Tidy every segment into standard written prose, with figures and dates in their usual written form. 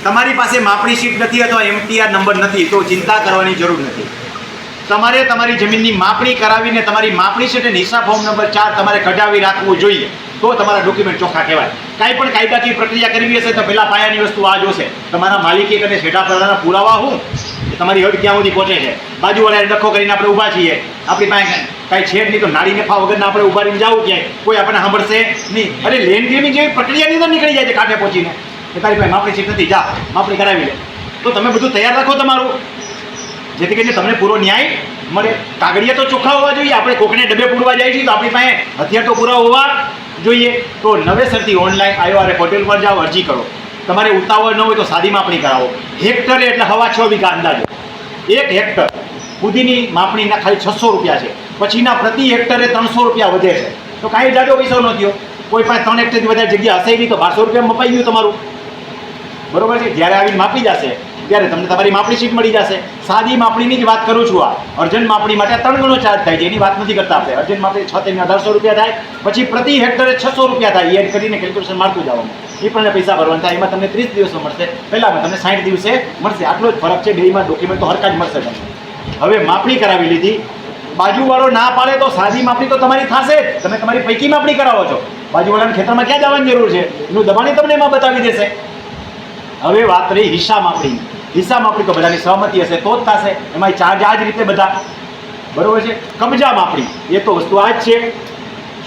તમારી પાસે માપણી શીટ નથી અથવા MTR નંબર નથી તો ચિંતા કરવાની જરૂર નથી. તમારે તમારી જમીનની માપણી કરાવીને તમારી માપણી શીટ અને હિસાબ ફોર્મ નંબર 4 તમારે કઢાવી રાખવું જોઈએ, તો તમારા ડોક્યુમેન્ટ ચોખ્ખા કહેવાય. કાંઈ પણ કાયદાકીય પ્રક્રિયા કરવી હશે તો પહેલાં પાયાની વસ્તુ આ જોશે, તમારા માલિકી અને છેટા પ્રદાનના પુરાવા શું, તમારી હદ ક્યાં સુધી પહોંચે છે. બાજુવાળાને ડખો કરીને આપણે ઊભા છીએ, આપણી પાસે કાંઈ છે જ નહીં તો નાડી નફા વગરના આપણે ઊભા રહીને જવું ક્યાંય, કોઈ આપણને સાંભળશે નહીં. અરે લેન્ડ ગ્રીમિંગ જેવી પ્રક્રિયાની અંદર નીકળી જાય છે કાંઠે પહોંચીને કે તારી પાસે માપણી શીટ નથી, જા માપણી કરાવી લે. તો તમે બધું તૈયાર રાખો તમારું, જેથી કરીને તમને પૂરો ન્યાય મળે. કાગળિયા તો ચોખ્ખા હોવા જોઈએ. આપણે કોકને ડબ્બે પૂરવા જાય છીએ તો આપણી પાસે હથિયાર તો પૂરા હોવા જોઈએ. તો નવેસરથી ઓનલાઈન IORF પોર્ટલ પર જાઓ, અરજી કરો. તમારે ઉતાવળ ન હોય તો સાદી માપણી કરાવો. હેક્ટરે એટલે 6.5 વીઘા અંદાજે. 1 હેક્ટર સુધીની માપણીના ખાલી 600 રૂપિયા છે. પછીના પ્રતિ હેક્ટરે 300 રૂપિયા વધે છે. તો કાંઈ જાજો પૈસો ન થયો. કોઈ પાસે 3 હેક્ટરથી વધારે જગ્યા હશે નહીં તો 1200 રૂપિયા મપાઈ ગયું તમારું. બરોબર છે. જ્યારે આવીને માપી જશે ત્યારે તમને તમારી માપણી શીટ મળી જશે. સાદી માપણીની જ વાત કરું છું. આ અર્જન્ટ માપણી માટે 3 ગણો ચાર્જ થાય છે, એની વાત નથી કરતા આપણે. અર્જન્ટ માપણી 6 થી 1800 રૂપિયા થાય, પછી પ્રતિ હેક્ટરે 600 રૂપિયા થાય. એડ કરીને કેલ્ક્યુલેશન મારતું જવાનું, એ પણ પૈસા ભરવાના થાય. એમાં તમને 30 દિવસમાં મળશે, પહેલામાં તમને 60 દિવસે મળશે. આટલો જ ફરક છે. બેમાં ડોક્યુમેન્ટ તો હરખા જ મળશે તમને. હવે માપણી કરાવી લીધી, બાજુવાળો ના પાડે તો સાદી માપણી તો તમારી થશે જ. તમે તમારી પૈકી માપણી કરાવો છો, બાજુવાળાના ખેતરમાં ક્યાં જવાની જરૂર છે? એનું દબાણી તમને એમાં બતાવી દેશે. હવે વાત રહી હિસ્સા માપણી. હિસ્સા માપણી તો બધાની સહમતી હશે તો જ થશે. એમાં ચાર્જ આ જ રીતે બધા, બરોબર છે. કબજા માપણી એ તો વસ્તુ આ જ છે.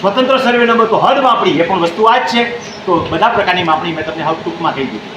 સ્વતંત્ર સર્વે નંબર તો હદ માપણી એ પણ વસ્તુ આ જ છે. તો બધા પ્રકારની માપણી મેં તમને હવે ટૂંકમાં કહી દીધી.